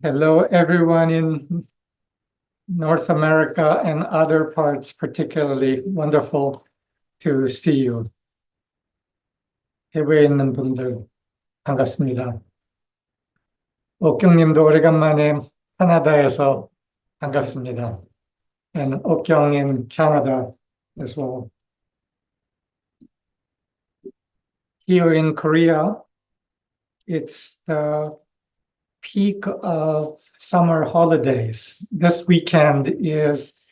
Hello, everyone in North America and other parts, particularly. Wonderful to see you. 해외에 있는 분들 반갑습니다. 옥경님도 오래간만에 캐나다에서 반갑습니다. And 옥경 in Canada as well. Here in Korea, it's the peak of summer holidays. This weekend is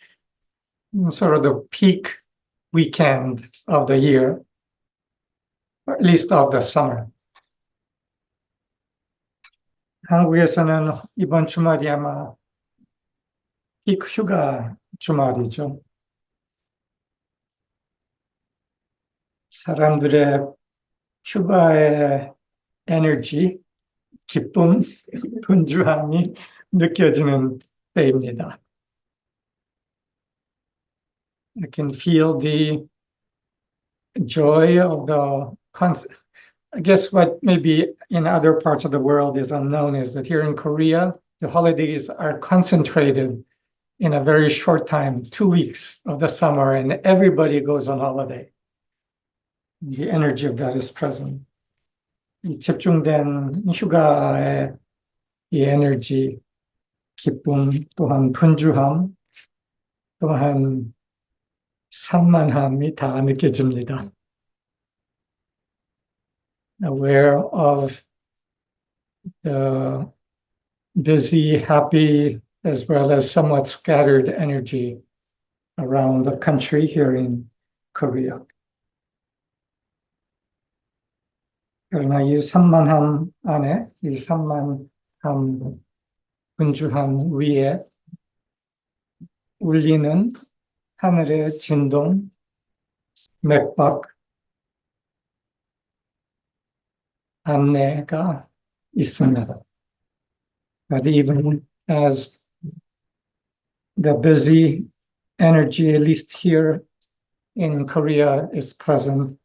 sort of the peak weekend of the year, or at least of the summer. 한국에서는 이번 주말이 아마 픽 휴가 주말이죠. 사람들의 휴가의 에너지, 기쁨, 분주함이 느껴지는 때입니다. I can feel the joy of the concept. I guess what maybe in other parts of the world is unknown is that here in Korea, the holidays are concentrated in a very short time, 2 weeks of the summer, and everybody goes on holiday. The energy of that is present. 이 집중된 휴가의 이 에너지, 기쁨, 또한 분주함, 또한 산만함이 다 느껴집니다. Aware of the busy, happy, as well as somewhat scattered energy around the country here in Korea. 그러나 이 산만함 안에, 이 산만함, 분주함 위에 울리는 하늘의 진동, 맥박, 안내가 있습니다. But even as the busy energy, at least here in Korea, is present,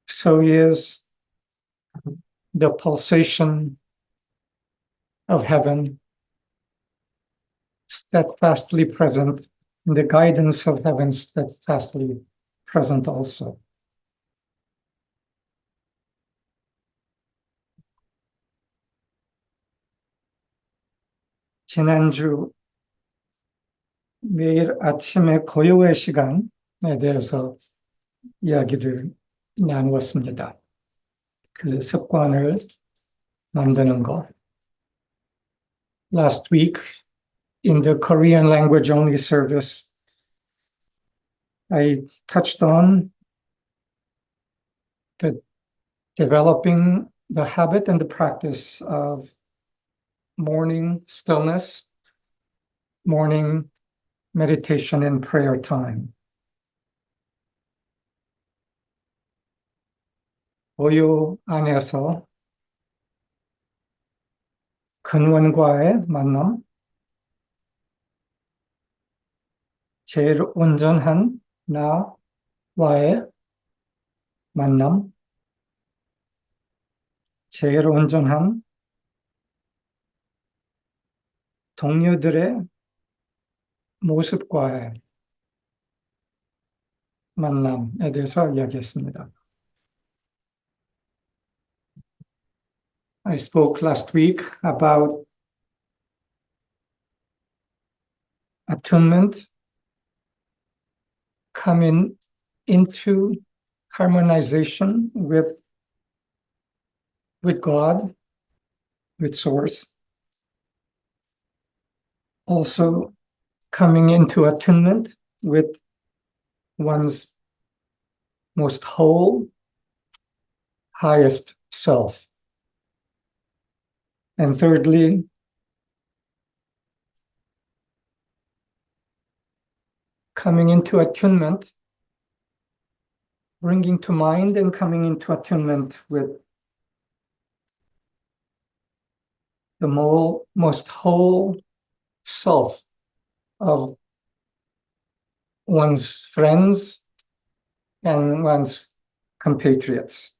so is the pulsation of heaven, steadfastly present, and the guidance of heaven steadfastly present also. 지난주 매일 아침에 고요의 시간에 대해서 이야기를 나누었습니다. 그 습관을 만드는 것. Last week, in the Korean language only service, I touched on the developing the habit and the practice of morning stillness, morning meditation and prayer time. 고요 안에서 근원과의 만남, 제일 온전한 나와의 만남, 제일 온전한 동료들의 모습과의 만남에 대해서 이야기했습니다. I spoke last week about attunement, coming into harmonization with God, with Source. Also coming into attunement with one's most whole, highest self. And thirdly, coming into attunement, bringing to mind and coming into attunement with the most whole self of one's friends and one's compatriots.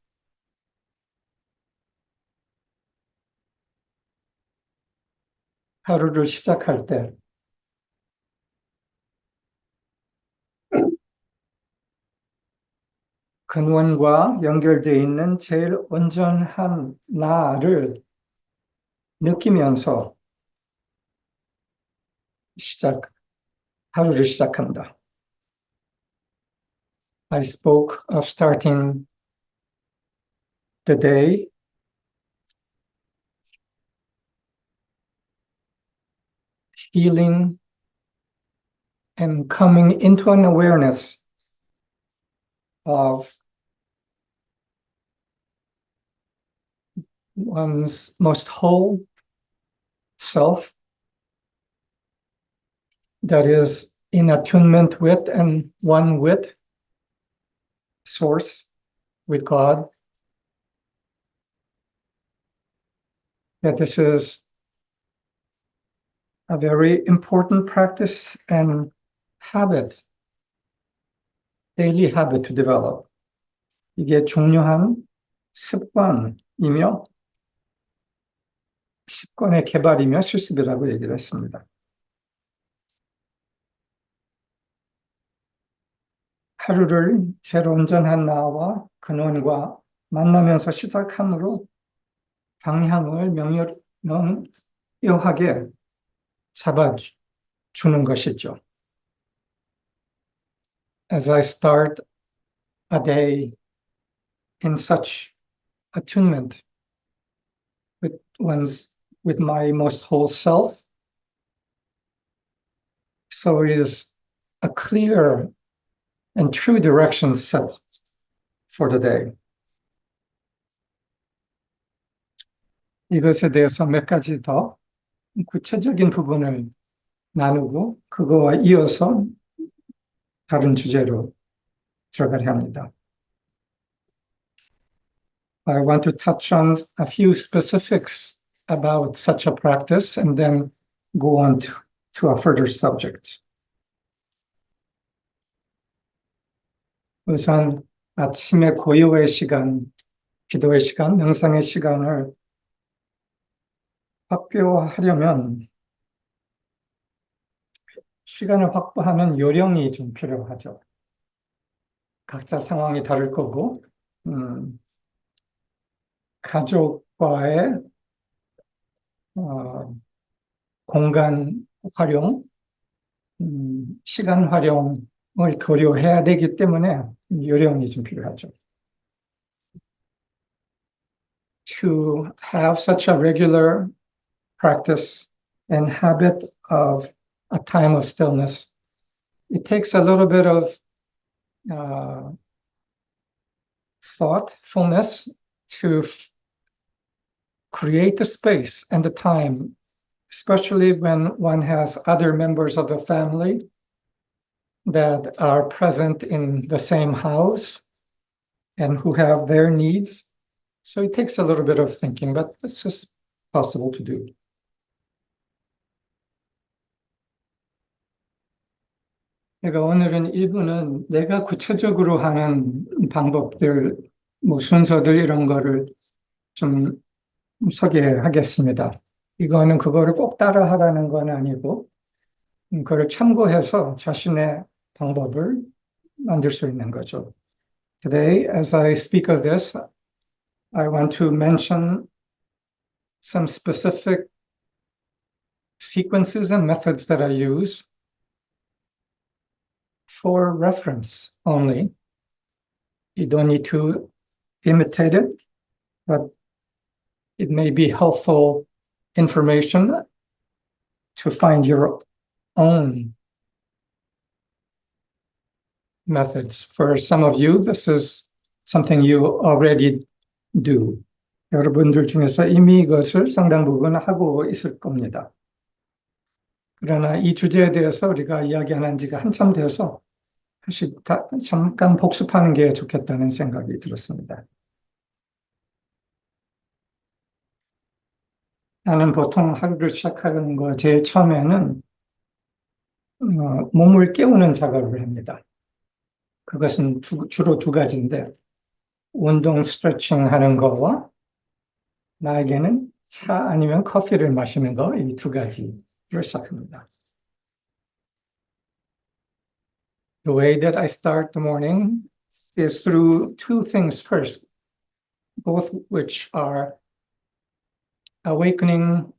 하루를 시작할 때 근원과 연결되어 있는 제일 온전한 나를 느끼면서 하루를 시작한다. I spoke of starting the day feeling and coming into an awareness of one's most whole self that is in attunement with and one with Source, with God. That this is a very important practice and habit, daily habit to develop. 이게 중요한 습관이며 습관의 개발이며 실습이라고 얘기를 했습니다. 하루를 제일 온전한 나와 근원과 만나면서 시작함으로 방향을 명료하게 잡아주는 것이죠. As I start a day in such attunement with my most whole self, so is a clear and true direction set for the day. 이것에 대해서 몇 가지 더 구체적인 부분을 나누고 그거와 이어서 다른 주제로 들어가려 합니다. I want to touch on a few specifics about such a practice and then go on to a further subject. 우선 아침에 고요의 시간, 기도의 시간, 명상의 시간을 확보하려면 시간을 확보하는 요령이 좀 필요하죠. 각자 상황이 다를 거고, 가족과의 공간 활용, 시간 활용을 고려해야 되기 때문에 요령이 좀 필요하죠. To have such a regular practice and habit of a time of stillness, it takes a little bit of thoughtfulness to create the space and the time, especially when one has other members of the family that are present in the same house and who have their needs. So it takes a little bit of thinking, but this is possible to do. 내가 오늘은 일부는 내가 구체적으로 하는 방법들, 순서들 이런 거를 좀 소개하겠습니다. 이거는 그거를 꼭 따라하라는 건 아니고 그걸 참고해서 자신의 방법을 만들 수 있는 거죠. Today, as I speak of this, I want to mention some specific sequences and methods that I use for reference only. You don't need to imitate it, but it may be helpful information to find your own methods. For some of you, this is something you already do. 여러분들 중에서 이미 이것을 상당 부분 하고 있을 겁니다. 그러나 이 주제에 대해서 우리가 이야기 안 한 지가 한참 돼서 다시 잠깐 복습하는 게 좋겠다는 생각이 들었습니다. 나는 보통 하루를 시작하는 거 제일 처음에는 몸을 깨우는 작업을 합니다. 그것은 주로 두 가지인데 운동 스트레칭 하는 거와 나에게는 차 아니면 커피를 마시는 거, 이 두 가지로 시작합니다. The way that I start the morning is through two things first, both which are awakening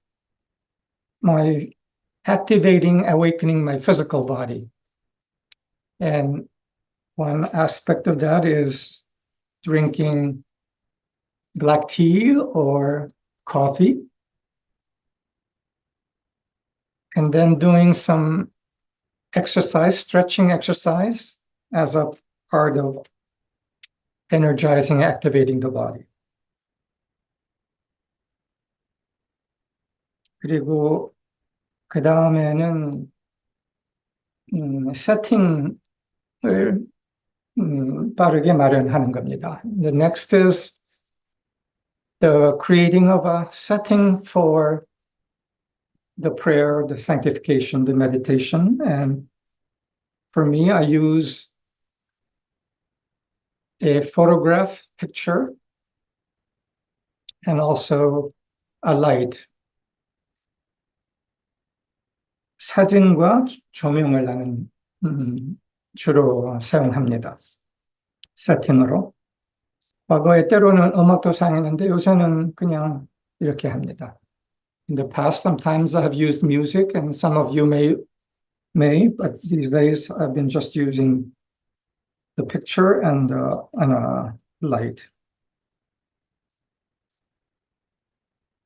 awakening my physical body. And one aspect of that is drinking black tea or coffee, and then doing some exercise, stretching exercise as a part of energizing, activating the body. 그리고 그 다음에는 세팅을 빠르게 마련하는 겁니다. The next is the creating of a setting for the prayer, the sanctification, the meditation. And for me, I use a photograph picture and also a light. 사진과 조명을 나는 주로 사용합니다. 세팅으로. 과거에 때로는 음악도 사용했는데 요새는 그냥 이렇게 합니다. In the past, sometimes I have used music, and some of you may, but these days I've been just using the picture and a light.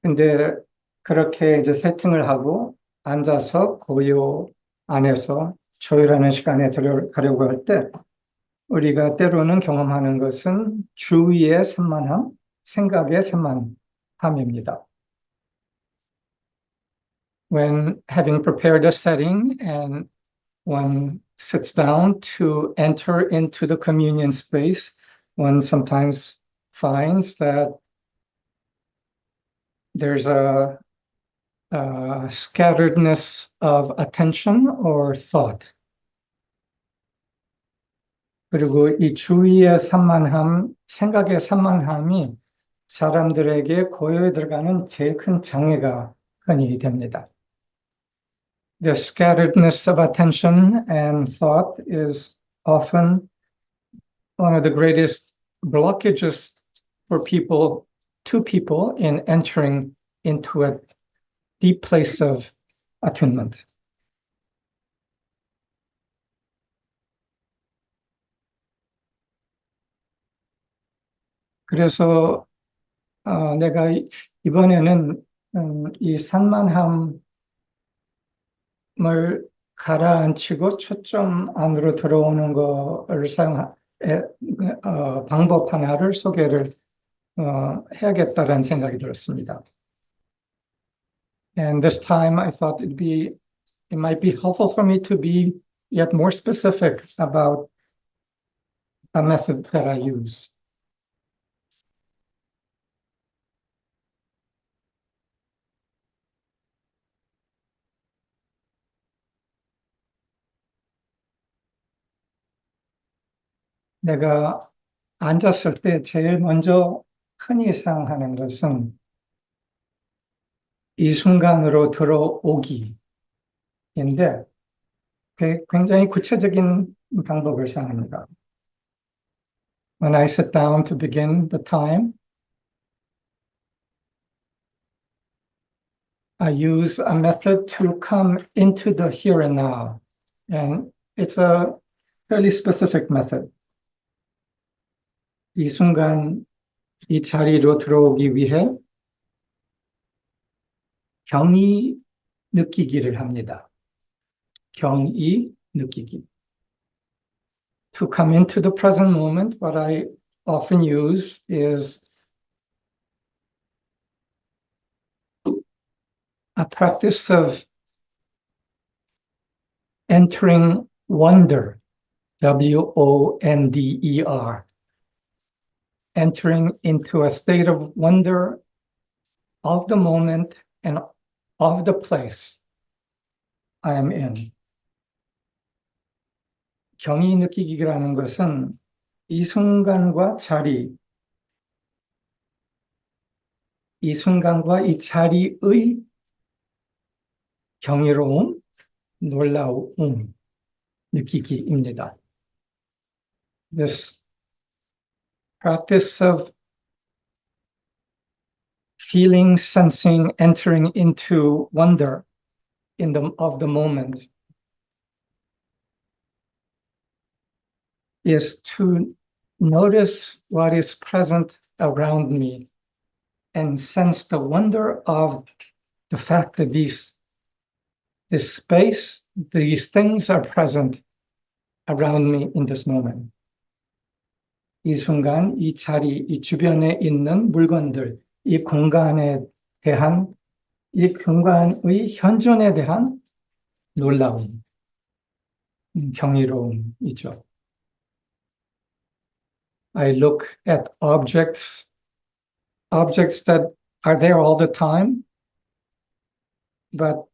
근데 그렇게 이제 세팅을 하고 앉아서 고요 안에서 조율하는 시간에 들어가려고 할 때 우리가 때로는 경험하는 것은 주의의 산만함, 생각의 산만함입니다. When having prepared a setting and one sits down to enter into the communion space, one sometimes finds that there's a scatteredness of attention or thought. 그리고 이 주의의 산만함, 생각의 산만함이 사람들에게 고요에 들어가는 제일 큰 장애가 흔히 됩니다. The scatteredness of attention and thought is often one of the greatest blockages for people in entering into a deep place of attunement. 그래서 내가 이번에는 이 산만함을 가라앉히고 초점 안으로 들어오는 거를 방법 하나를 소개를 해야겠다라는 생각이 들었습니다. And this time I thought it might be helpful for me to be yet more specific about a method that I use. 내가 앉았을 때 제일 먼저 흔히 사용하는 것은 이 순간으로 들어오기인데 굉장히 구체적인 방법을 사용합니다. When I sit down to begin the time, I use a method to come into the here and now. And it's a fairly specific method. 이 순간, 이 자리로 들어오기 위해 경이 느끼기를 합니다. 경이 느끼기. To come into the present moment, what I often use is a practice of entering wonder, W-O-N-D-E-R, entering into a state of wonder of the moment and of the place I am in. 경이 느끼기라는 것은 이 순간과 자리, 이 순간과 이 자리의 경이로움, 놀라움 느끼기입니다. This practice of feeling, sensing, entering into wonder of the moment is to notice what is present around me and sense the wonder of the fact that this space, these things are present around me in this moment. 이 순간, 이 자리, 이 주변에 있는 물건들, 이 공간에 대한, 이 공간의 현존에 대한 놀라움, 경이로움이죠. I look at objects that are there all the time, but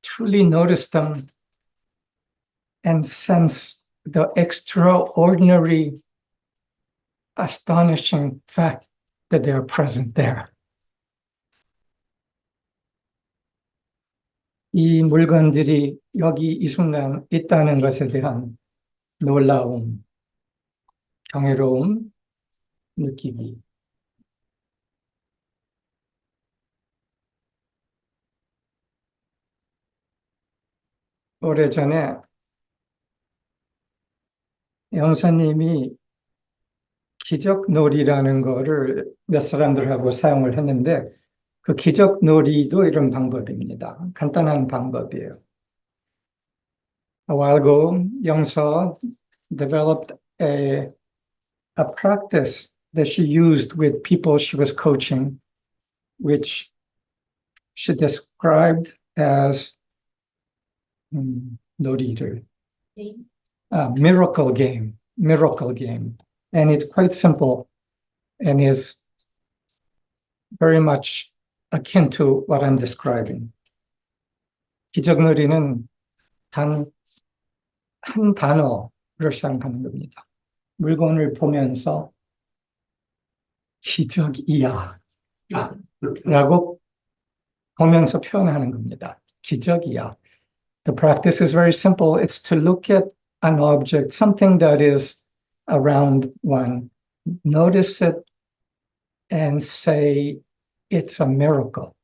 truly notice them and sense the extraordinary, astonishing fact that they are present there. 이 물건들이 여기 이 순간 있다는 것에 대한 놀라움, 경이로움 느끼기. 오래전에 영사님이 기적놀이라는 거를 몇 사람들하고 사용을 했는데 그 기적놀이도 이런 방법입니다. 간단한 방법이에요. A while ago, 영서 developed a practice that she used with people she was coaching, which she described as 놀이를, miracle game. And it's quite simple and is very much akin to what I'm describing. 기적놀이는 단 한 단어를 시작하는 겁니다. 물건을 보면서 기적이야 라고 보면서 표현하는 겁니다. 기적이야. The practice is very simple. It's to look at an object, something that is around one, notice it and say it's a miracle.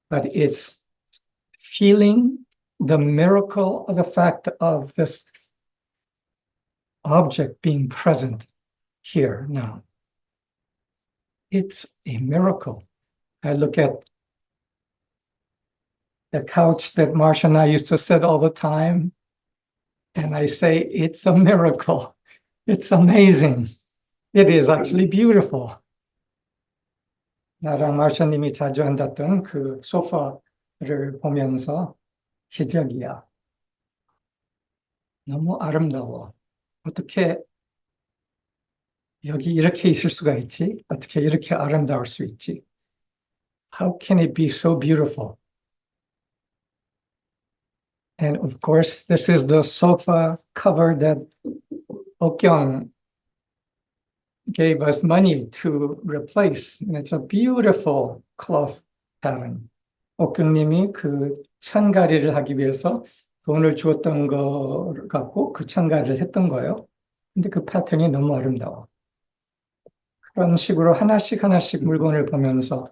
But it's feeling the miracle of the fact of this object being present here now. It's a miracle. I look at the couch that Marsha and I used to sit all the time, and I say, it's a miracle. It's amazing. It is actually beautiful. 나랑 마샤님이 자주 앉았던 그 소파를 보면서 기적이야. 너무 아름다워. 어떻게 여기 이렇게 있을 수가 있지? 어떻게 이렇게 아름다울 수 있지? How can it be so beautiful? And of course, this is the sofa cover that Okyeong gave us money to replace. And it's a beautiful cloth pattern. 옥경님이 그 천가리를 하기 위해서 돈을 주었던 거 갖고 그 천가리를 했던 거예요. 근데 그 패턴이 너무 아름다워. 그런 식으로 하나씩 물건을 보면서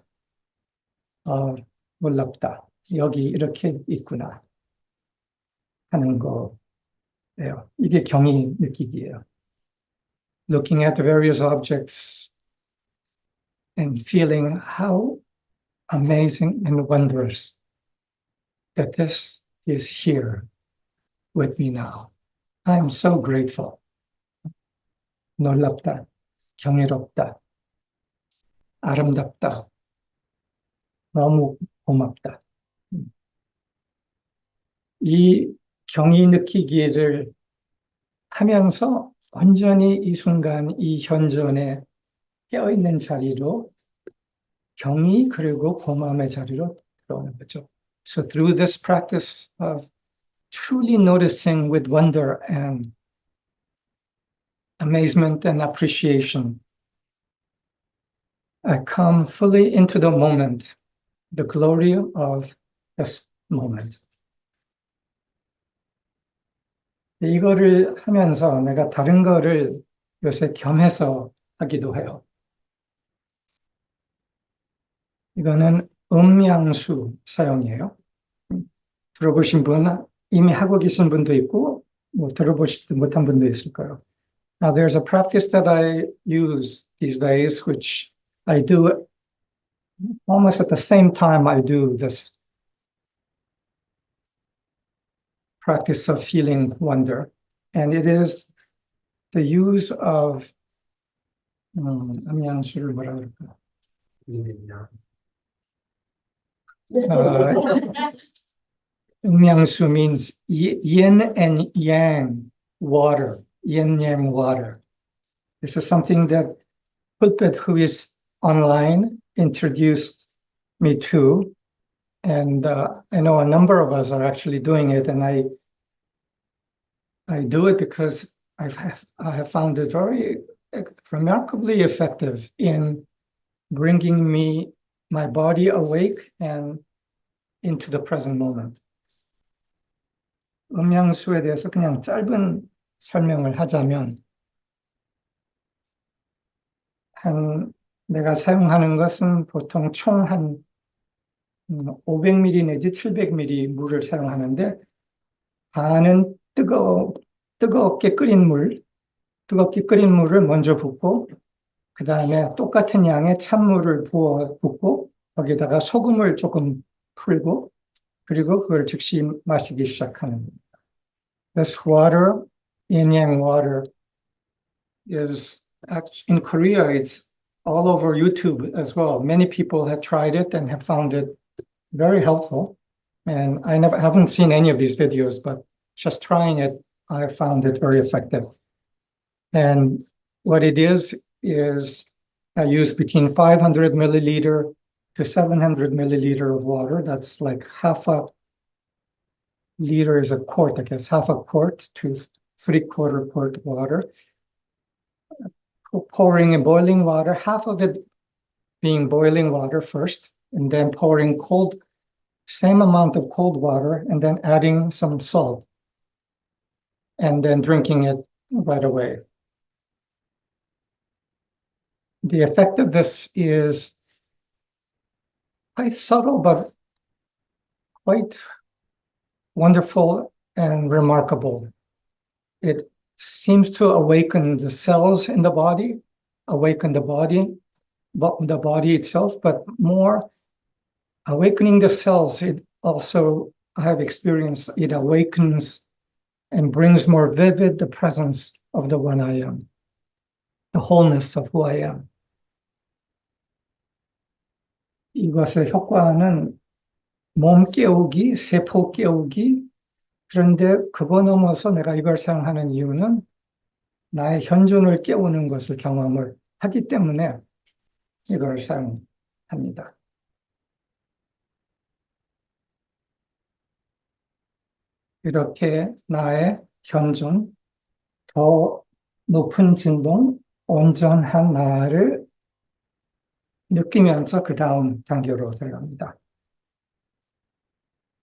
놀랍다. 여기 이렇게 있구나 하는 거예요. 이게 경이 느끼기예요. Looking at the various objects and feeling how amazing and wondrous that this is here with me now. I am so grateful. 놀랍다, 경이롭다, 아름답다, 너무 고맙다. 이 경이 느끼기를 하면서 완전히 이 순간, 이 현존에 깨어있는 자리로 경이 그리고 고마움의 자리로 들어오는 거죠. So through this practice of truly noticing with wonder and amazement and appreciation. I come fully into the moment, the glory of this moment. 이거를 하면서 내가 다른 거를 요새 겸해서 하기도 해요. 이거는 음양수 사용이에요. 들어보신 분, 이미 하고 계신 분도 있고, 뭐 들어보시지 못한 분도 있을 거예요. Now, there's a practice that I use these days, which I do almost at the same time I do this practice of feeling wonder. And it is the use of, 음양수를 뭐라 그럴까? Umyangsu means yin and yang water, yin yang water. This is something that Pulpit, who is online, introduced me to. And I know a number of us are actually doing it, and I do it because I have found it very remarkably effective in bringing my body awake and into the present moment. 음양수에 대해서 그냥 짧은 설명을 하자면, 내가 사용하는 것은 보통 총 한 500ml 내지 700ml 물을 사용하는데, 반은 뜨겁게 끓인 물을 먼저 붓고, 그 다음에 똑같은 양의 찬물을 붓고, 거기다가 소금을 조금 풀고, 그리고 그걸 즉시 마시기 시작하는 겁니다. This water, yin-yang water, is in Korea, it's all over YouTube as well. Many people have tried it and have found it very helpful. And I haven't seen any of these videos, but just trying it, I found it very effective. And what it is I use between 500 milliliter to 700 milliliter of water. That's like half a liter is a quart, I guess, half a quart to 3/4 quart of water. Pouring in boiling water, half of it being boiling water first, and then pouring same amount of cold water, and then adding some salt, and then drinking it right away. The effect of this is quite subtle, but quite wonderful and remarkable. It seems to awaken the cells in the body, awaken the body itself, but more awakening the cells. It also, I have experienced, it awakens and brings more vivid the presence of the one I am, the wholeness of who I am. 이것의 효과는 몸 깨우기, 세포 깨우기, 그런데 그거 넘어서 내가 이걸 사용하는 이유는 나의 현존을 깨우는 것을 경험을 하기 때문에 이걸 사용합니다. 이렇게 나의 현존, 더 높은 진동, 온전한 나를 느끼면서 그 다음 단계로 들어갑니다.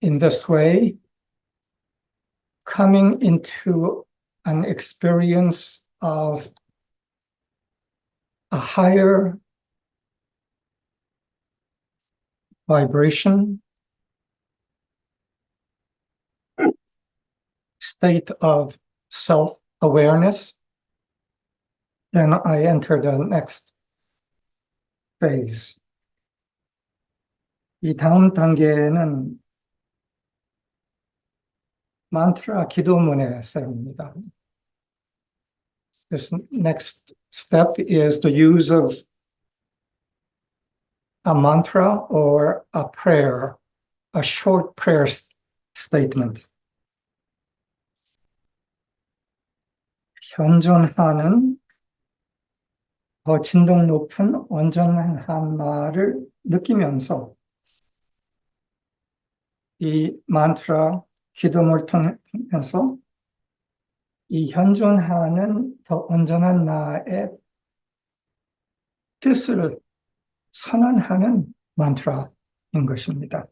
In this way, coming into an experience of a higher vibration, state of self-awareness, then I enter the next phase. 이 다음 단계는 만트라 기도문의 사용입니다. This next step is the use of a mantra or a prayer, a short prayer statement. 현존하는 더 진동 높은 온전한 나를 느끼면서 이 만트라 기도를 통해서 이 현존하는 더 온전한 나의 뜻을 선언하는 만트라인 것입니다.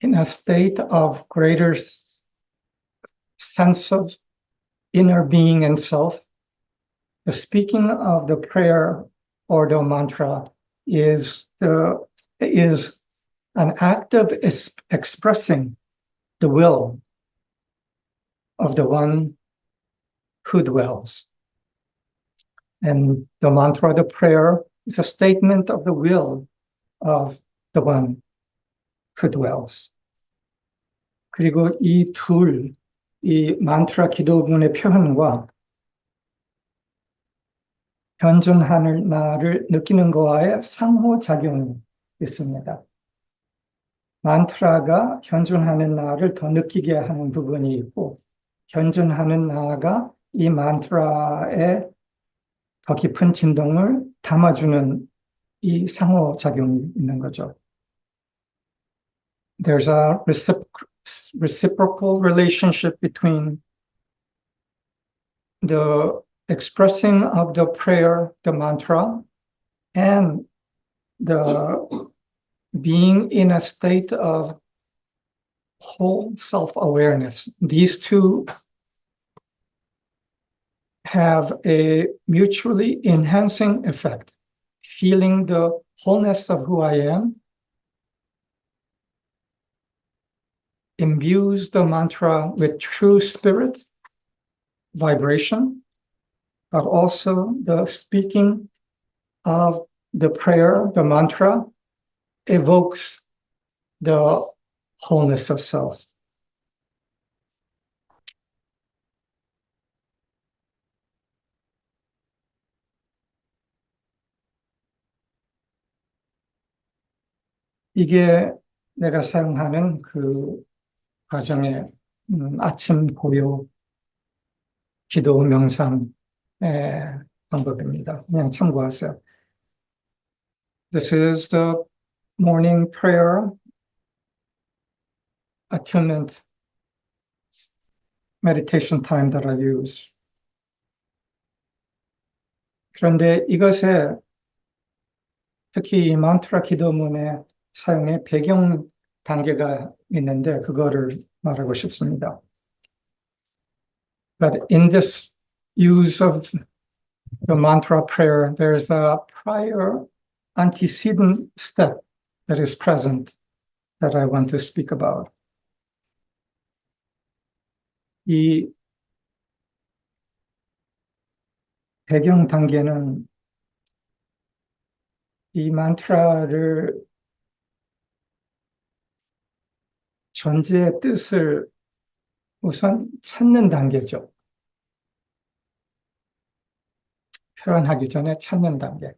In a state of greater sense of inner being and self, the speaking of the prayer or the mantra is an act of expressing the will of the one who dwells. And the mantra, the prayer, is a statement of the will of the one who dwells. 그리고 이 만트라 기도문의 표현과 현존하는 나를 느끼는 것과의 상호작용이 있습니다. 만트라가 현존하는 나를 더 느끼게 하는 부분이 있고, 현존하는 나가 이 만트라의 더 깊은 진동을 담아주는 이 상호작용이 있는 거죠. There's a reciprocal relationship between the expressing of the prayer, the mantra, and the being in a state of whole self-awareness. These two have a mutually enhancing effect. Feeling the wholeness of who I am imbues the mantra with true spirit, vibration, but also the speaking of the prayer, the mantra, evokes the wholeness of self. 이게 내가 사용하는 그 과정의 아침 고요 기도 명상의 방법입니다. 그냥 참고하세요. This is the morning prayer attunement meditation time that I use. 그런데 이것에 특히 이 만트라 기도문의 사용의 배경 단계가 있는데 그거를 말하고 싶습니다. But in this use of the mantra prayer, there's a prior antecedent step that is present that I want to speak about. 이 배경 단계는 이 만트라를 존재의 뜻을 우선 찾는 단계죠. 표현하기 전에 찾는 단계.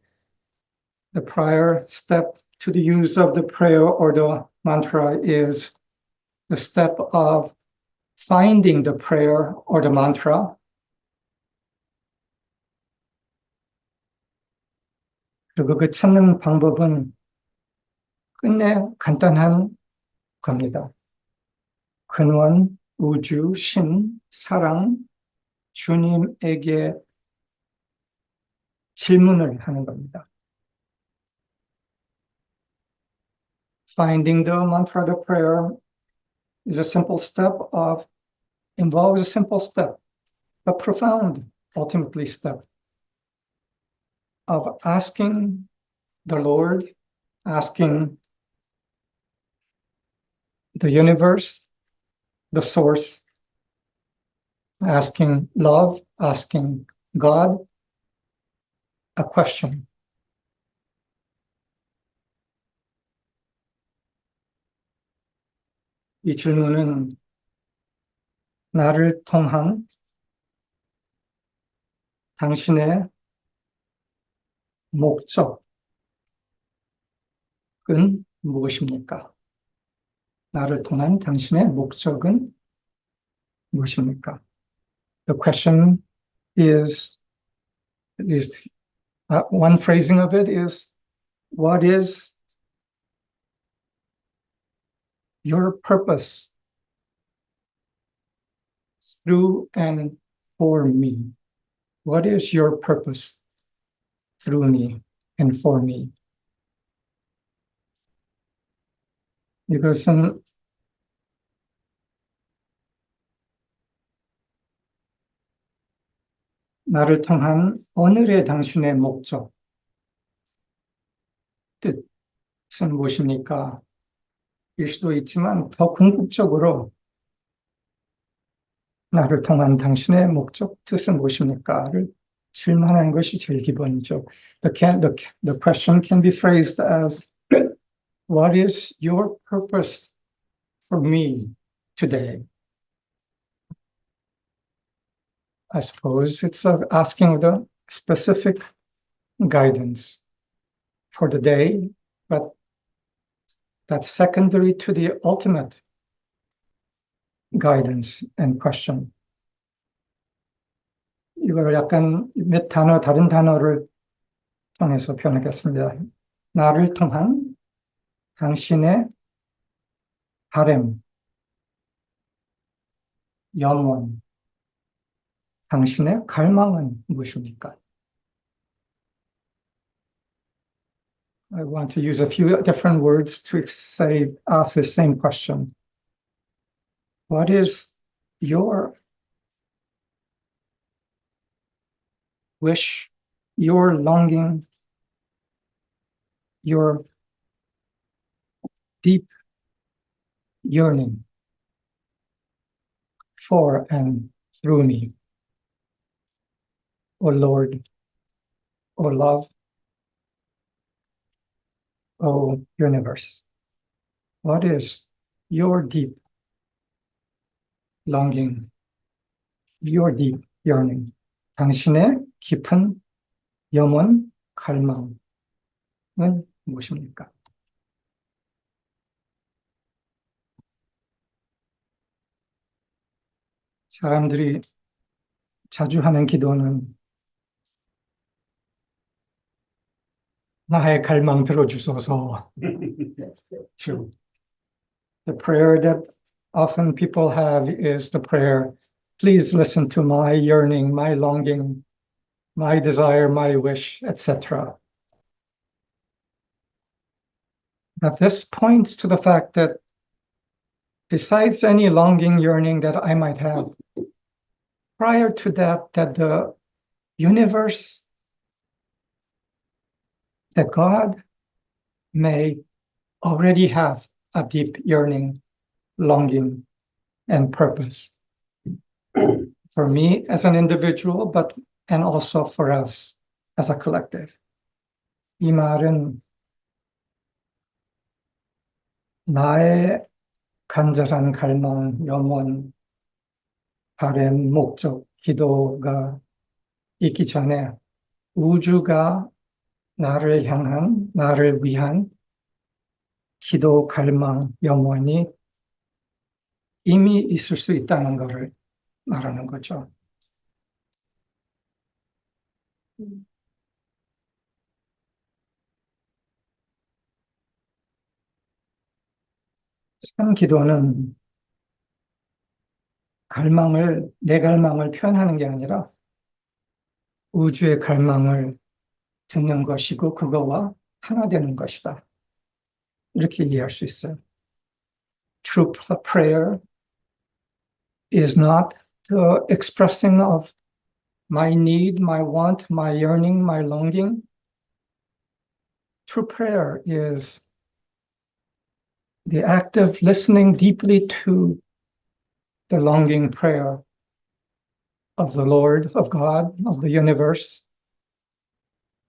The prior step to the use of the prayer or the mantra is the step of finding the prayer or the mantra. 그리고 그 찾는 방법은 끝내 간단한 겁니다. 근원, 우주, 신, 사랑, 주님에게 질문을 하는 겁니다. Finding the mantra, the prayer, is a simple step involves a simple step, a profound, ultimately step of asking the Lord, asking the universe, the source, asking love, asking God a question. 이 질문은 나를 통한 당신의 목적은 무엇입니까? 나를 통한 당신의 목적은 무엇입니까? The question is one phrasing of it is, what is your purpose through and for me. What is your purpose through me and for me? 이것은 나를 통한 오늘의 당신의 목적, 뜻은 무엇입니까? 일 수도 있지만 더 궁극적으로 나를 통한 당신의 목적, 뜻은 무엇입니까?를 질문하는 것이 제일 기본이죠. The question can be phrased as, what is your purpose for me today? I suppose it's asking the specific guidance for the day, but that's secondary to the ultimate guidance and question. 이거를 약간 다른 단어를 통해서 표현하겠습니다. 나를 통한 당신의 바람, 영원, 당신의 갈망은 무엇입니까? I want to use a few different words to ask the same question. What is your wish, your longing, your deep yearning for and through me? O Lord, O love, O universe, what is your deep longing, your deep yearning? 당신의 깊은 영원 갈망은 무엇입니까? 사람들이 자주 하는 기도는 나의 갈망 들어주소서. The prayer that often people have is the prayer, please listen to my yearning, my longing, my desire, my wish, etc. But this points to the fact that besides any longing, yearning that I might have, prior to that the universe, that God may already have a deep yearning, longing, and purpose for me as an individual, and also for us as a collective. 이 말은 나의 간절한 갈망, 염원, 바람, 목적, 기도가 있기 전에 우주가 나를 향한, 나를 위한 기도, 갈망, 염원이 이미 있을 수 있다는 것을 말하는 거죠. 참 기도는 내 갈망을 표현하는 게 아니라 우주의 갈망을 듣는 것이고 그거와 하나 되는 것이다. 이렇게 이해할 수 있어요. True prayer is not the expressing of my need, my want, my yearning, my longing. True prayer is the act of listening deeply to the longing prayer of the Lord, of God, of the universe,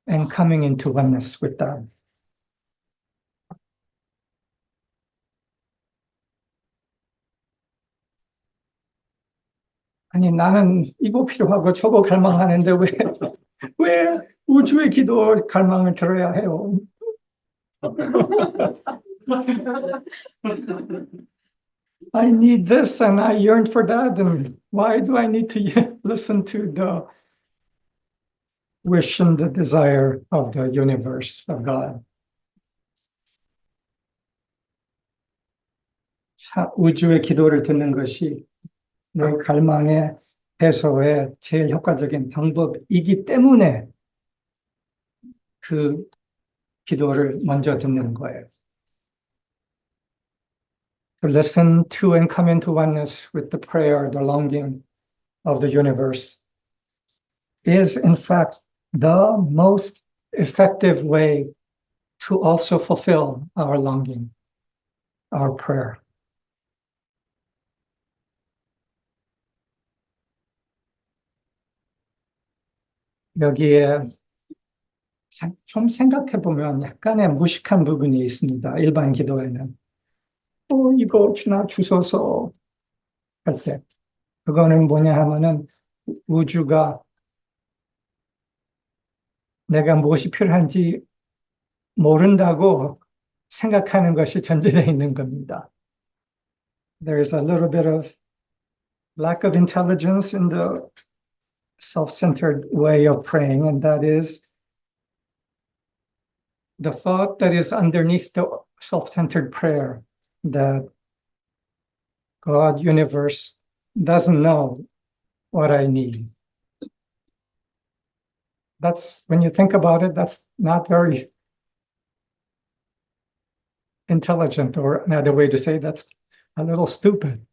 and coming into oneness with that. 아니, 나는 이거 필요하고 저거 갈망하는데 왜 우주의 기도 갈망을 들어야 해요? I need this and I yearn for that, and why do I need to listen to the wish and the desire of the universe, of God? 우주의 기도를 듣는 것이 내 갈망의 해소의 제일 효과적인 방법이기 때문에 그 기도를 먼저 듣는 거예요. To listen to and come into oneness with the prayer, the longing of the universe is in fact the most effective way to also fulfill our longing, our prayer. 여기에 좀 생각해 보면 약간의 무식한 부분이 있습니다. 일반 기도에는. 이거 주소서 할 때. 그거는 뭐냐 하면은 우주가 내가 무엇이 필요한지 모른다고 생각하는 것이 전제되어 있는 겁니다. There's a little bit of lack of intelligence in the self-centered way of praying, and that is the thought that is underneath the self-centered prayer, that God, universe, doesn't know what I need. That's, when you think about it, that's not very intelligent, or another way to say that's a little stupid.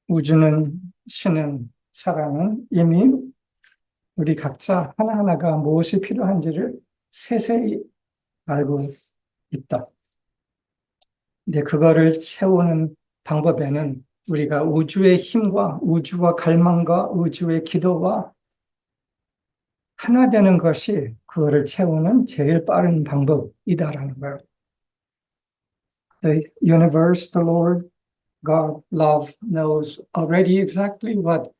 우주는, 신은, 사랑은 이미 우리 각자 하나하나가 무엇이 필요한지를 세세히 알고 있다. 근데 그거를 채우는 방법에는 우리가 우주의 힘과 우주와 갈망과 우주의 기도와 하나 되는 것이 그거를 채우는 제일 빠른 방법이다라는 거예요. The universe, the Lord, God, love knows already exactly what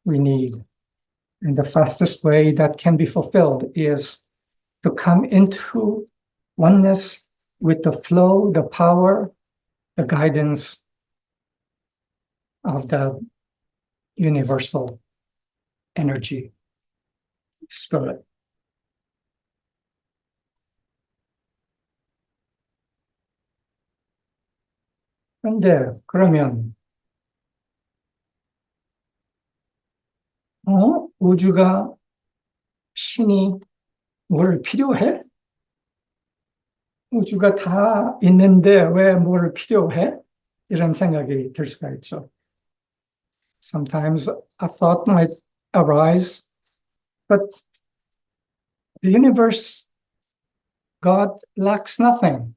we need. And the fastest way that can be fulfilled is to come into oneness with the flow, the power, the guidance of the universal energy, spirit. 그런데 그러면 우주가 신이 뭘 필요해? 우주가 다 있는데 왜 뭘 필요해? 이런 생각이 들 수가 있죠. Sometimes a thought might arise, but the universe, God lacks nothing,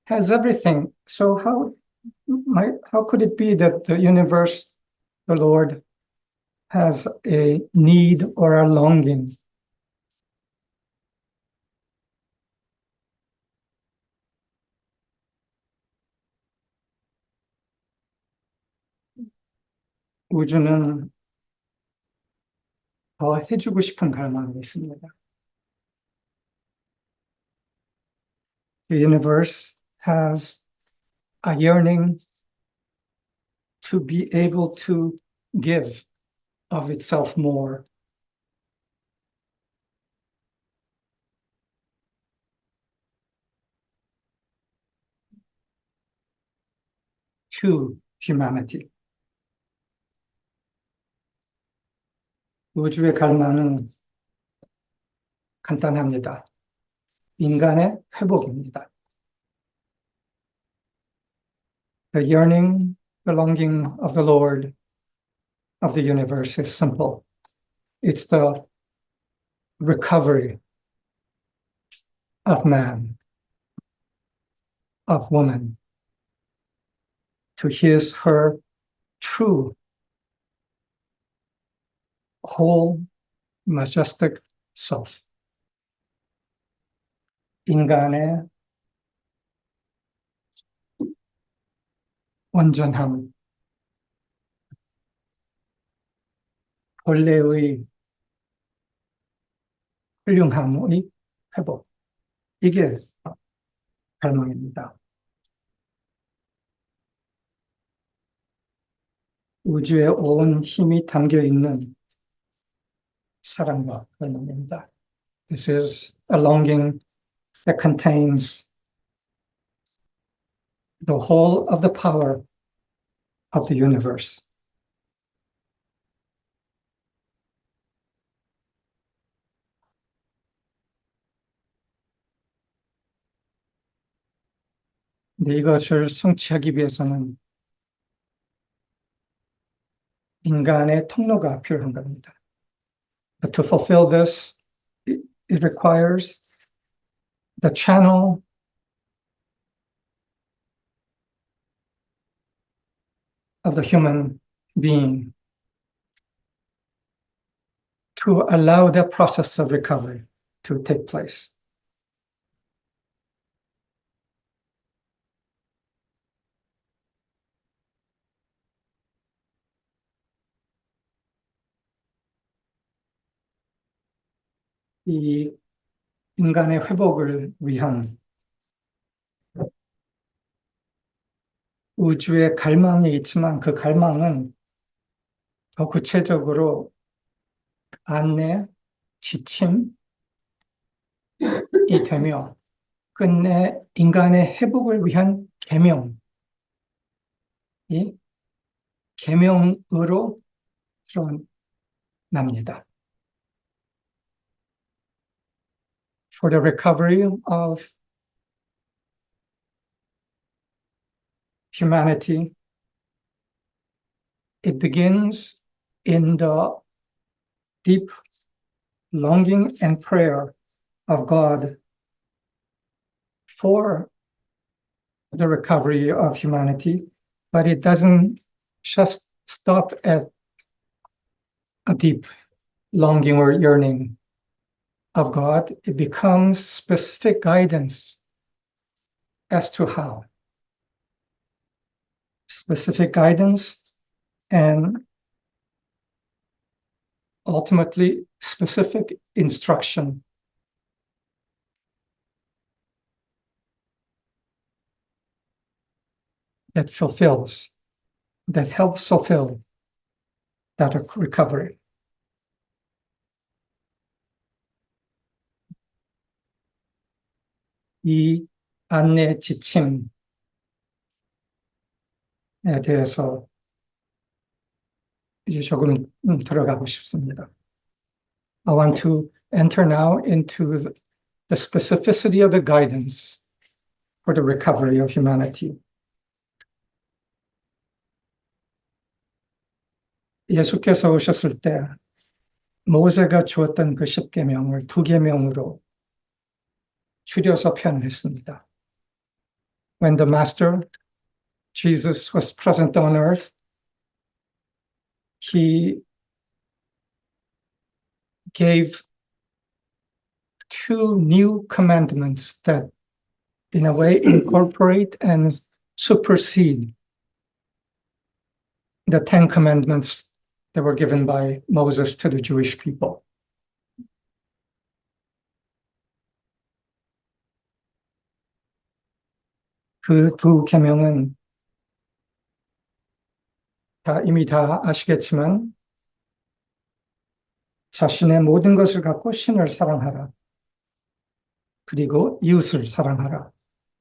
has everything. So how could it be that the universe, the Lord, has a need or a longing? 우주는 더 해주고 싶은 갈망이 있습니다. The universe has a yearning to be able to give of itself more. To humanity. 우주의 갈망은 간단합니다. 인간의 회복입니다. The yearning, the longing of the Lord of the universe is simple. It's the recovery of man, of woman, to his, her true, whole, majestic self. 인간의 온전함, 본래의 훌륭함의 회복. 이게 갈망입니다. 우주에 온 힘이 담겨 있는 사랑과 갈망입니다. This is a longing that contains the whole of the power of the universe. 근데 이것을 성취하기 위해서는 인간의 통로가 필요한 겁니다. But to fulfill this, it requires the channel of the human being to allow the process of recovery to take place. 이 인간의 회복을 위한 우주의 갈망이 있지만 그 갈망은 더 구체적으로 안내, 지침이 되며 끝내 인간의 회복을 위한 계명이 계명으로 드러납니다. For the recovery of humanity, it begins in the deep longing and prayer of God for the recovery of humanity, but it doesn't just stop at a deep longing or yearning of God. It becomes specific guidance as to how. Specific guidance and ultimately specific instruction that helps fulfill that recovery. 이 안내 지침에 대해서 이제 조금 들어가고 싶습니다. I want to enter now into the specificity of the guidance for the recovery of humanity. 예수께서 오셨을 때 모세가 주었던 그 10계명을 2계명으로 줄여서 표현했습니다. When the Master, Jesus, was present on earth, he gave 2 new commandments that in a way incorporate and supersede the 10 commandments that were given by Moses to the Jewish people. 그 2 계명은 이미 다 아시겠지만 자신의 모든 것을 갖고 신을 사랑하라. 그리고 이웃을 사랑하라.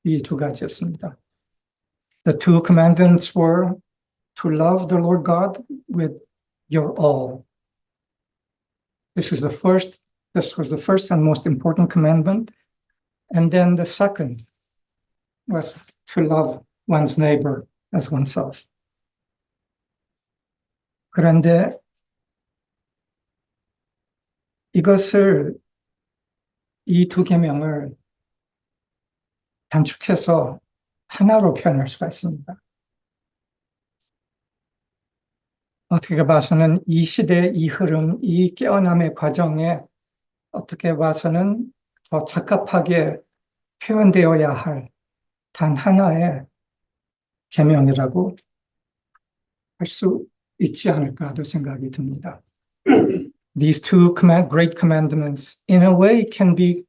이 2 가지였습니다. The 2 commandments were to love the Lord God with your all. This was the first and most important commandment. And then the second was to love one's neighbor as oneself. 그런데 이것을 이 2 계명을 단축해서 하나로 표현할 수가 있습니다. 어떻게 봐서는 이 시대, 이 흐름, 이 깨어남의 과정에 어떻게 봐서는 더 적합하게 표현되어야 할 단 하나의 계명이라고 할 수 있지 않을까 하는 생각이 듭니다. These 2 great commandments in a way can be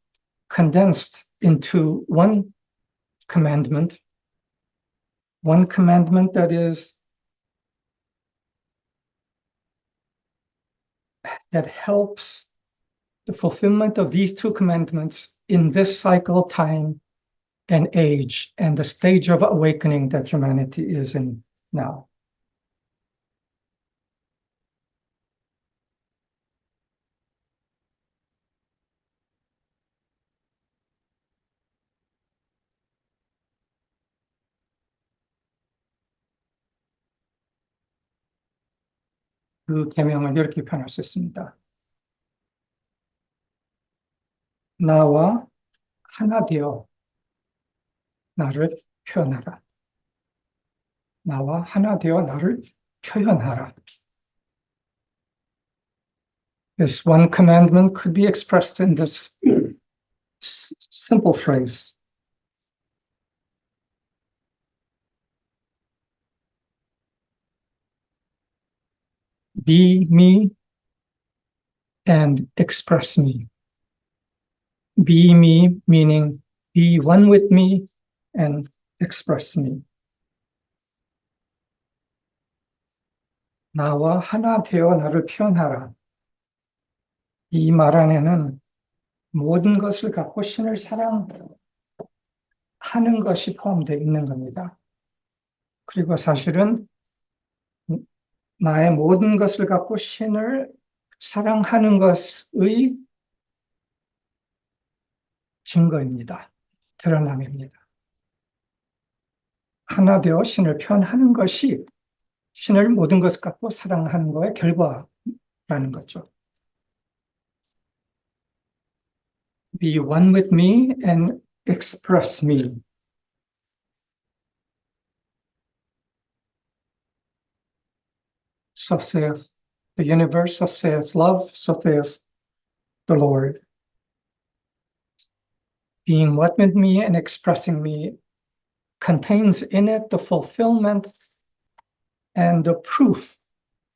condensed into one commandment that helps the fulfillment of these 2 commandments in this cycle time and age and the stage of awakening that humanity is in now. 그 계명을 이렇게 표현할 수 있습니다. 나와 하나 되어 나를 표현하라. 나와 하나 되어 나를 표현하라. This one commandment could be expressed in this simple phrase. Be me and express me. Be me meaning be one with me and express me. 나와 하나 되어 나를 표현하라. 이 말 안에는 모든 것을 갖고 신을 사랑하는 것이 포함되어 있는 겁니다. 그리고 사실은 나의 모든 것을 갖고 신을 사랑하는 것의 증거입니다. 드러남입니다. 하나 되어 신을 표현하는 것이 신을 모든 것을 갖고 사랑하는 것의 결과라는 거죠. Be one with me and express me. So saith the universe, so saith love, so saith the Lord. Being one with me and expressing me contains in it the fulfillment and the proof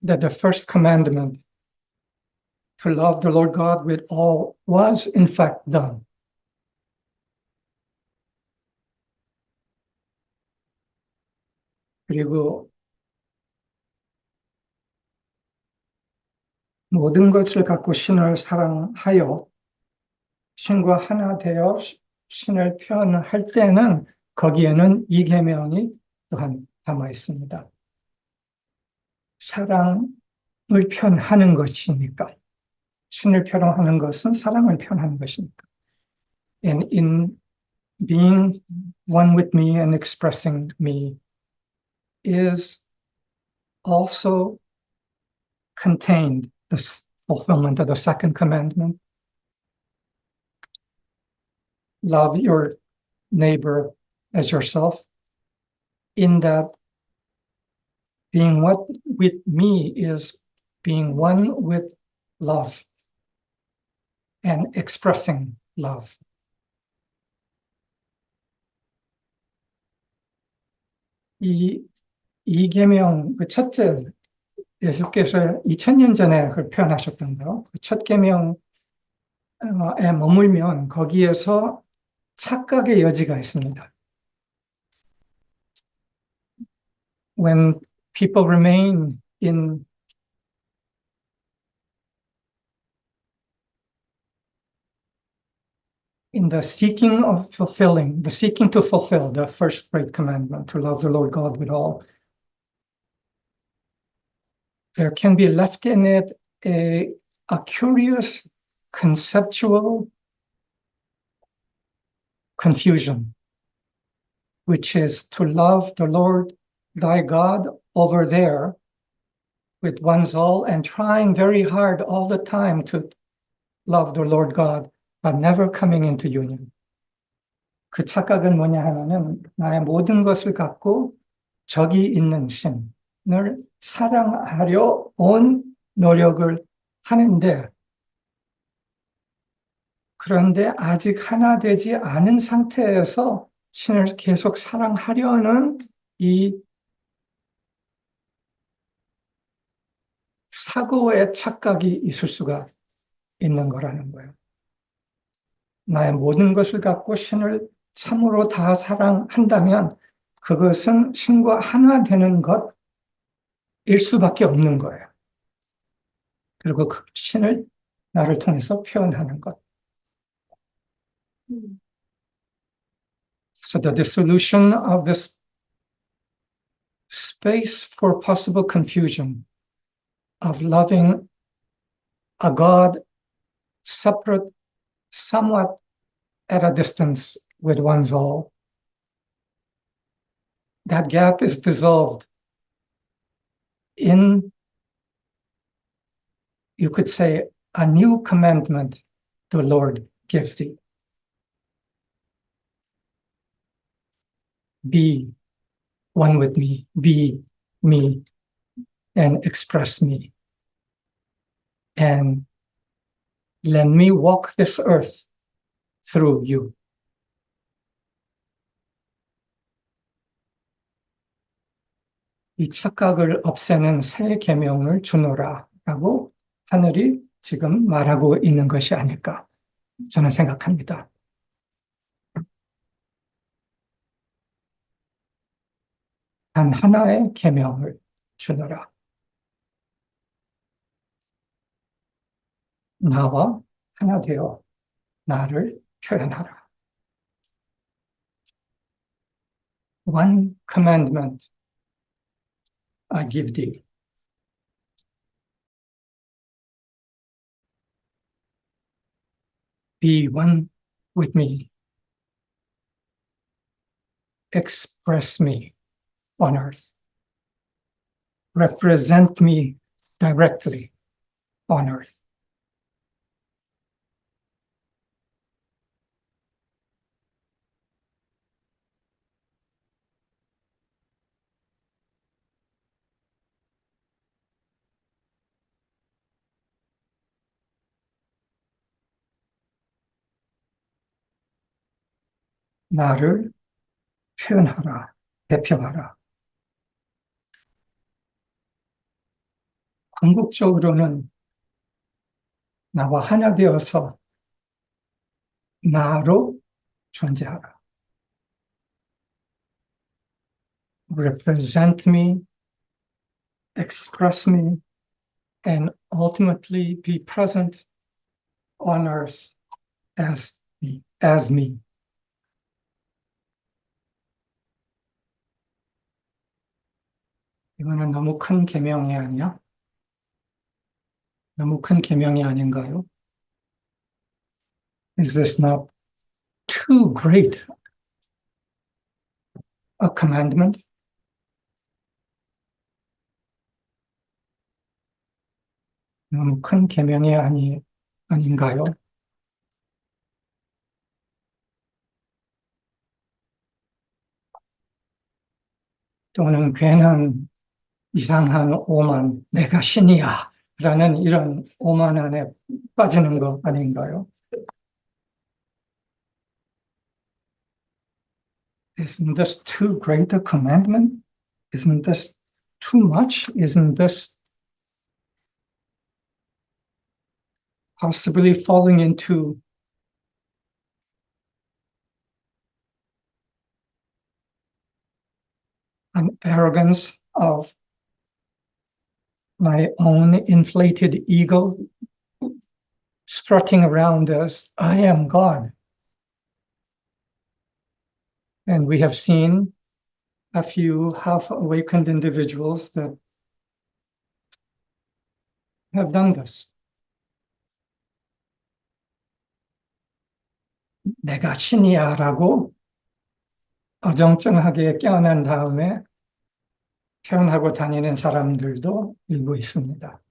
that the first commandment to love the Lord God with all was in fact done. 그리고 모든 것을 갖고 신을 사랑하여 신과 하나 되어 신을 표현할 때는 거기에는 이 계명이 또한 담아 있습니다. 사랑을 표현하는 것이니까. 신을 표현하는 것은 사랑을 표현하는 것이니까. And in being one with me and expressing me is also contained the fulfillment of the second commandment. Love your neighbor as yourself. In that, being one with me is being one with love and expressing love. 이 계명, 그 첫째, 예수께서 2000년 전에 그걸 표현하셨던 거, 그 첫 계명에 머물면 거기에서 착각의 여지가 있습니다. When people remain in the seeking to fulfill the first great commandment, to love the Lord God with all, there can be left in it a curious conceptual confusion, which is to love the Lord thy God over there with one's all and trying very hard all the time to love the Lord God, but never coming into union. 그 착각은 뭐냐 하면은 나의 모든 것을 갖고 저기 있는 신을 사랑하려 온 노력을 하는데, 그런데 아직 하나 되지 않은 상태에서 신을 계속 사랑하려는 이 사고의 착각이 있을 수가 있는 거라는 거예요. 나의 모든 것을 갖고 신을 참으로 다 사랑한다면 그것은 신과 하나 되는 것일 수밖에 없는 거예요. 그리고 그 신을 나를 통해서 표현하는 것. So the dissolution of this space for possible confusion of loving a God separate, somewhat at a distance with one's all. That gap is dissolved in, you could say, a new commandment the Lord gives thee. Be one with me, be me, and express me. And let me walk this earth through you. 이 착각을 없애는 새 계명을 주노라라고 하늘이 지금 말하고 있는 것이 아닐까 저는 생각합니다. 단 하나의 계명을 주노라. 나와 하나 되어 나를 표현하라. One commandment I give thee. Be one with me. Express me on earth. Represent me directly on earth. 나를 표현하라, 대표하라. 궁극적으로는 나와 하나 되어서 나로 존재하라. Represent me, express me, and ultimately be present on earth as me. 이거는 너무 큰 계명이 아니야? 너무 큰 계명이 아닌가요? Is this not too great a commandment? 너무 큰 계명이 아닌가요? 또는 괜한 이상한 오만, 내가 신이야 라는 이런 오만 안에 빠지는 거 아닌가요? Isn't this too great a commandment? Isn't this too much? Isn't this possibly falling into an arrogance of my own inflated ego, strutting around as I am God? And we have seen a few half-awakened individuals that have done this. 내가 신이야 라고 어정쩡하게 깨어난 다음에 표현하고 다니는 사람들도 일부 있습니다.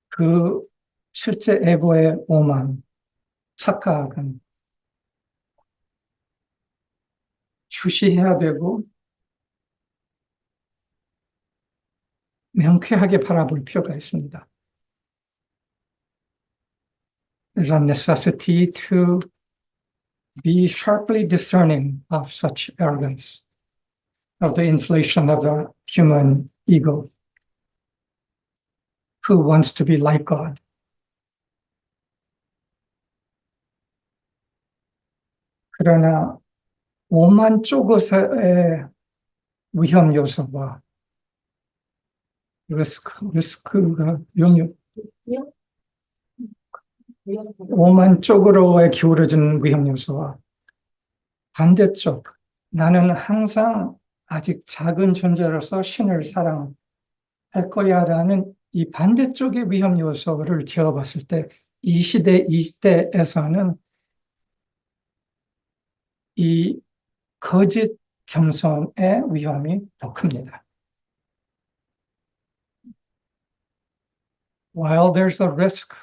그 실제 에고의 오만, 착각은 주시해야 되고 명쾌하게 바라볼 필요가 있습니다. There's a necessity to be sharply discerning of such arrogance, of the inflation of the human ego, who wants to be like God. 그러나 오만 쪽에서의 위험 요소와 리스크가 오만 쪽으로의 기울어진 위험 요소와 반대쪽, 나는 항상 아직 작은 존재로서 신을 사랑할 거야라는 이 반대쪽의 위험 요소를 지어봤을 때, 이 시대, 이 시대에서는 이 거짓 겸손의 위험이 더 큽니다. While there's a risk,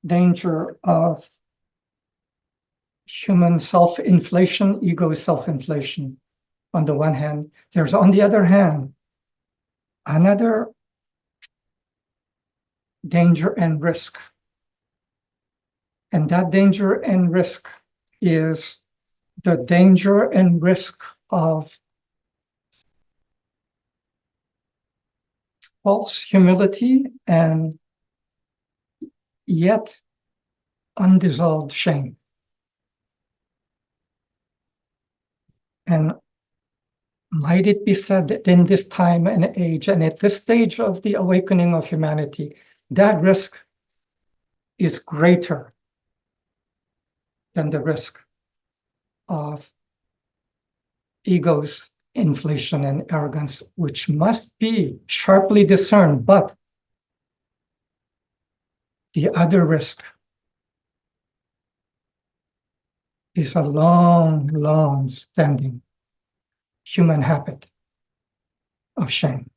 danger of human self-inflation, ego self-inflation, on the one hand, there's on the other hand, another danger and risk. And that danger and risk is the danger and risk of false humility and yet undissolved shame. And might it be said that in this time and age, and at this stage of the awakening of humanity, that risk is greater than the risk of ego's inflation and arrogance, which must be sharply discerned. But the other risk is a long, long standing human habit of shame.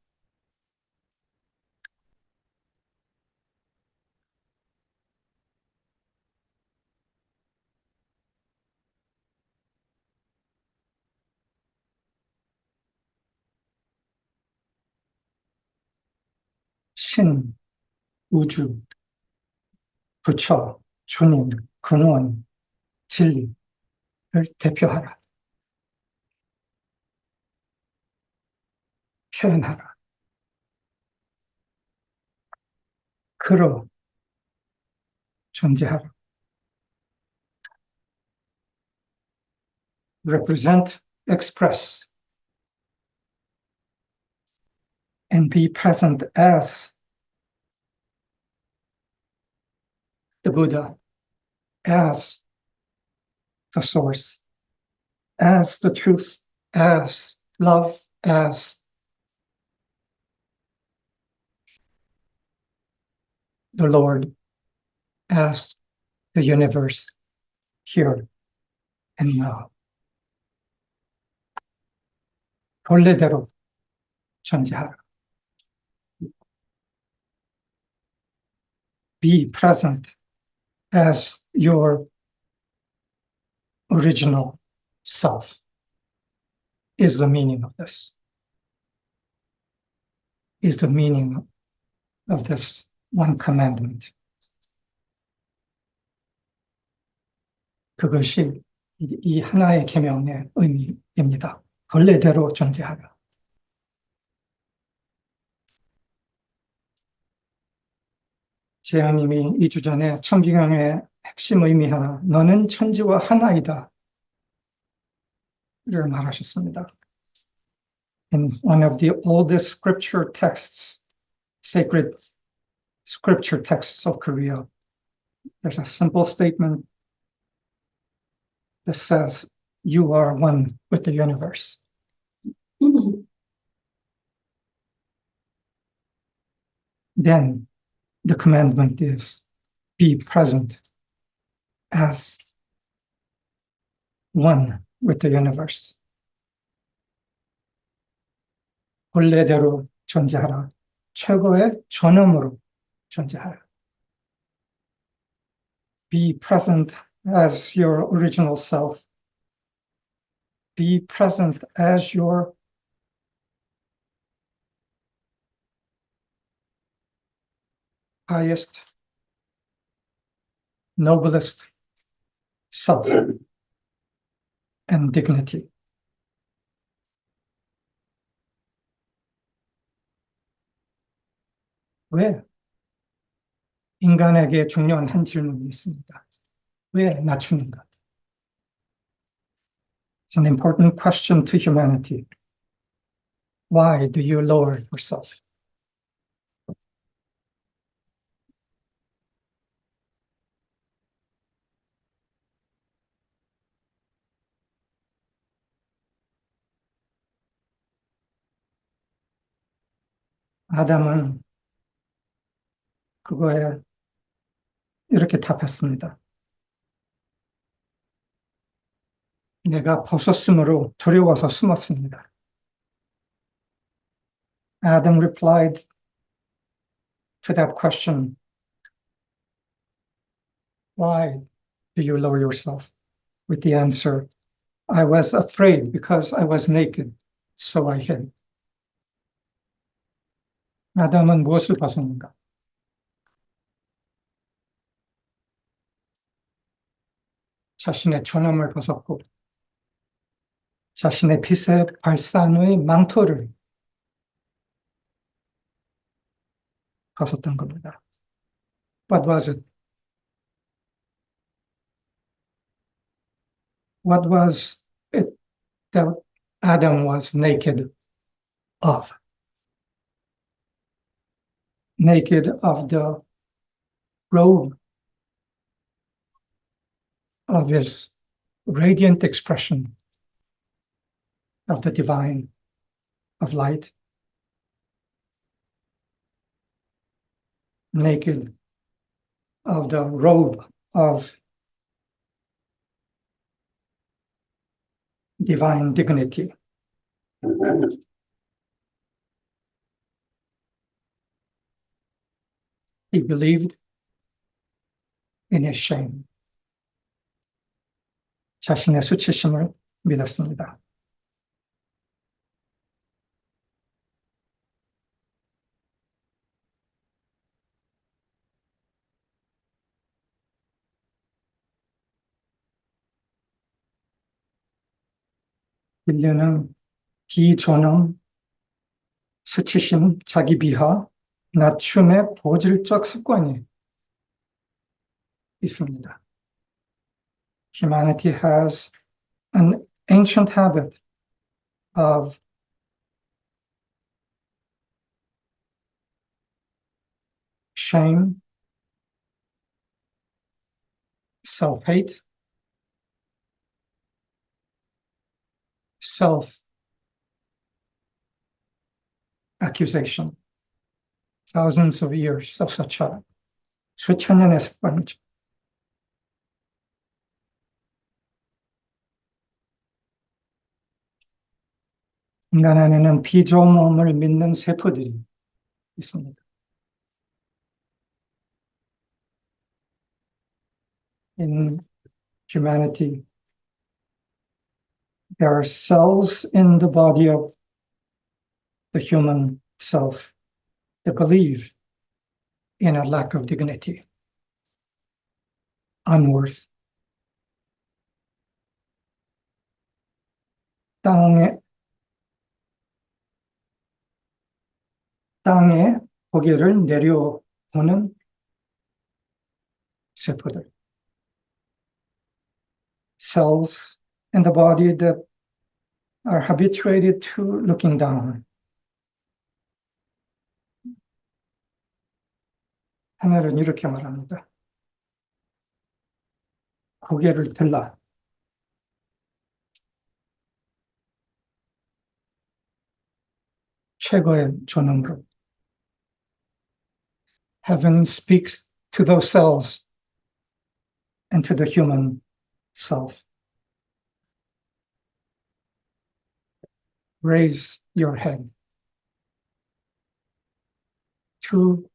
신, 우주, 부처, 주님, 근원, 진리를 대표하라. 표현하라. 그로 존재하라. Represent, express, and be present as the Buddha, as the source, as the truth, as love, as the Lord, as the universe, here and now. 본래대로 존재하라. Be present as your original self is the meaning of this. Is the meaning of this one commandment. 그것이 이 하나의 계명의 의미입니다. 본래대로 존재하라. 재현님이 2주 전에 천기경의 핵심 의미 하나, 너는 천지와 하나이다 를 말하셨습니다. In one of the oldest scripture texts, sacred scripture texts of Korea, there's a simple statement that says, you are one with the universe. Then the commandment is be present as one with the universe. 본래대로 존재하라. 최고의 존엄으로 존재하라. Be present as your original self. Be present as your highest, noblest self and dignity. 왜? 인간에게 중요한 한 질문이 있습니다. 왜 낮추는가? It's an important question to humanity. Why do you lower yourself? 아담은 그거에 이렇게 답했습니다. 내가 벗었으므로 두려워서 숨었습니다. Adam replied to that question, why do you lower yourself? With the answer, I was afraid because I was naked, so I hid. 아담은 무엇을 벗었는가? 자신의 존엄을 벗었고 자신의 빛의 발산의 망토를 벗었던 겁니다. What was it? What was it that Adam was naked of? Naked of the robe of his radiant expression of the divine, of light. Naked of the robe of divine dignity. He believed in his shame. 자신의 수치심을 믿었습니다. 인류는 비존엄, 수치심, 자기 비하, 낮춤의 보질적 습관이 있습니다. Humanity has an ancient habit of shame, self-hate, self-accusation. Thousands of years of such a 수천 년의 습관이죠. 인간 안에는 비조mom을 믿는 세포들이 있습니다. In humanity, there are cells in the body of the human self that believe in a lack of dignity, unworth. 땅에 고개를 내려보는 세포들. Cells in the body that are habituated to looking down. 하늘은 이렇게 말합니다. 고개를 들라. 최고의 존엄으로. Heaven speaks to those cells and to the human self. Raise your head to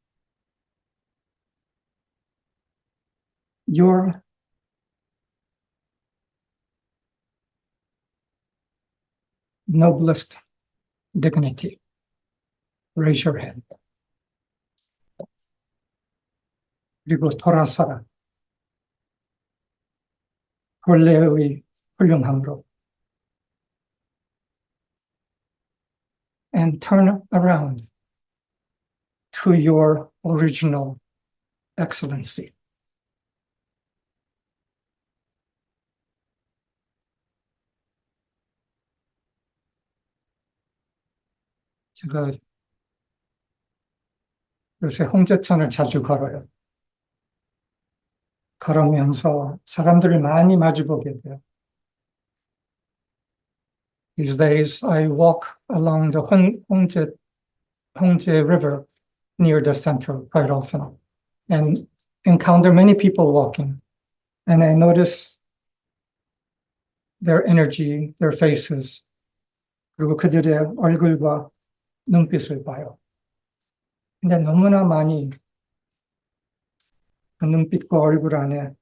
your noblest dignity. Raise your head. 그리고 돌아서라. 본래의 훌륭함으로. And turn around to your original excellency. 제가 요새 홍제천을 자주 걸어요. 걸으면서 사람들을 많이 마주보게 돼요. These days I walk along the 홍제 Hongjae River near the center quite often and encounter many people walking. And I notice their energy, their faces, 그리고 그들의 얼굴과 눈빛을 봐요. 근데 너무나 많이 그 눈빛과 얼굴 안에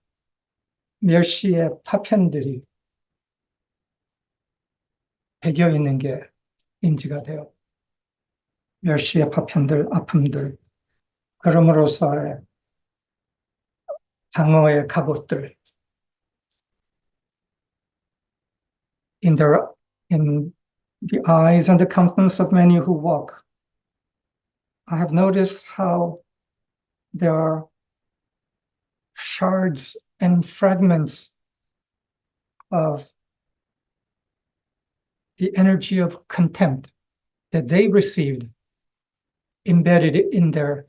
멸시의 파편들이 배겨 있는 게 인지가 돼요. 멸시의 파편들, 아픔들, 그럼으로써의 방어의 갑옷들. In the eyes and the countenance of many who walk, I have noticed how there are shards and fragments of the energy of contempt that they received embedded in their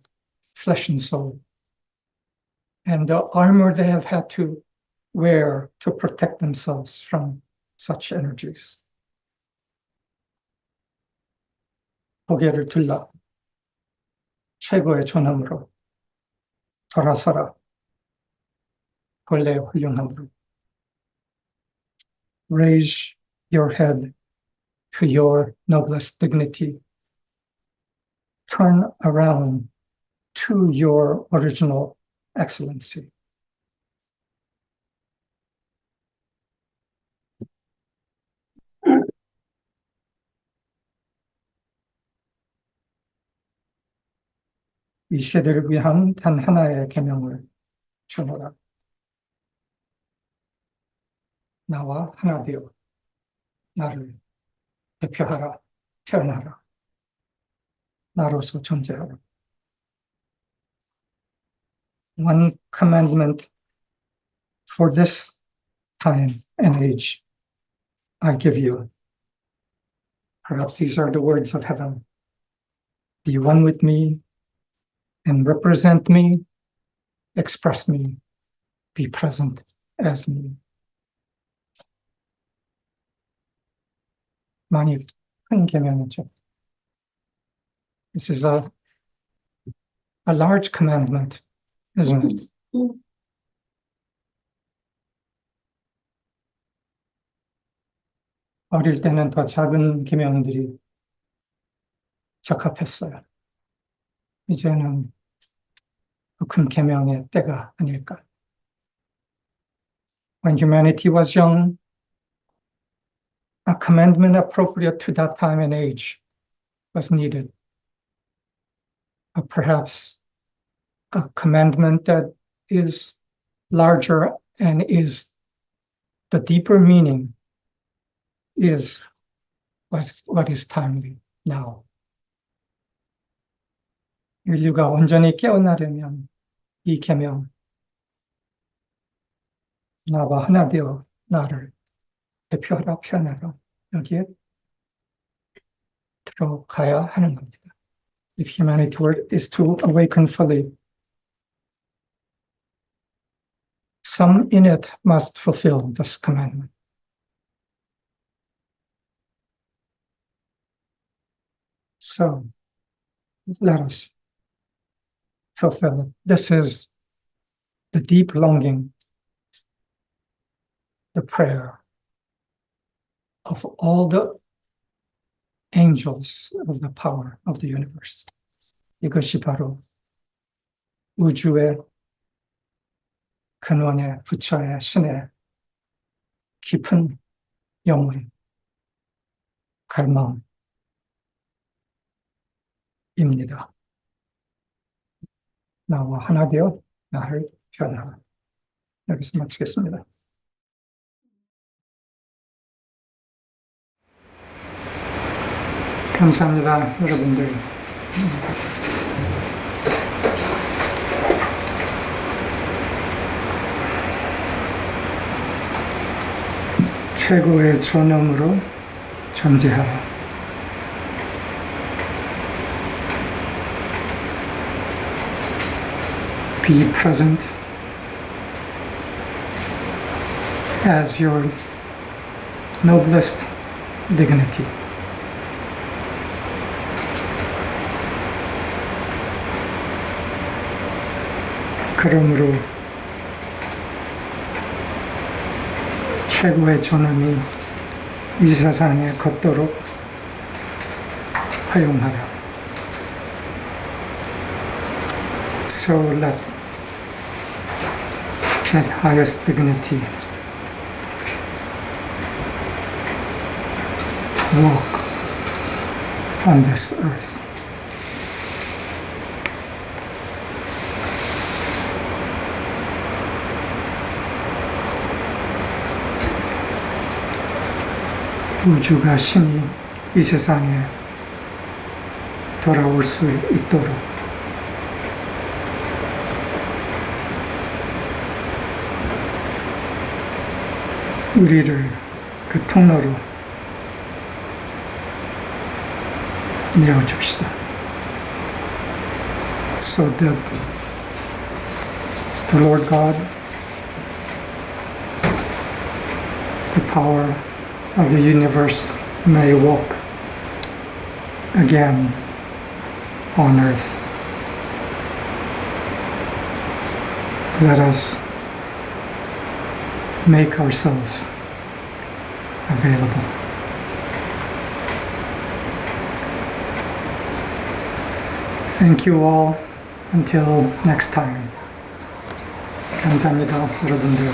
flesh and soul, and the armor they have had to wear to protect themselves from such energies. 고개를 들라. 최고의 존엄으로 돌아서라. 본래의 훌륭함으로. Raise your head to your noblest dignity. Turn around to your original excellency. 이 시대를 위한 단 하나의 계명을 주노라. 나와 하나 되어 나를 대표하라, 표현하라. 나로서 존재하라. One commandment for this time and age I give you. Perhaps these are the words of heaven. Be one with me and represent me, express me, be present as me. 많이 큰 계명이죠. This is a large commandment, isn't it? 어릴 때는 더 작은 계명들이 적합했어요. 이제는 그 큰 계명의 때가 아닐까. When humanity was young, a commandment appropriate to that time and age was needed. But perhaps a commandment that is larger and is the deeper meaning is what is timely now. 인류가 온전히 깨어나려면 이 계명, 나와 하나 되어 나를 대표하라, 표현하라, 여기에 들어가야 하는 겁니다. If humanity is to awaken fully, some in it must fulfill this commandment. So let us fulfill it. This is the deep longing, the prayer of all the angels of the power of the universe. 이것이 바로 우주의 근원의 부처의 신의 깊은 영혼, 갈망입니다. 나와 하나 되어 나를 표현하라. 여기서 마치겠습니다. 감사합니다, 여러분들. 최고의 존엄으로 존재하라. Be present as your noblest dignity. 그러므로 최고의 존엄이 이 세상에 걷도록 허용하라. So let that highest dignity walk on this earth. 우주가 신이 이 세상에 돌아올 수 있도록 우리를 그 통로로 내어줍시다. So that the Lord God, the power of the universe, may walk again on earth. Let us make ourselves available. Thank you all. Until next time. 감사합니다, 여러분들.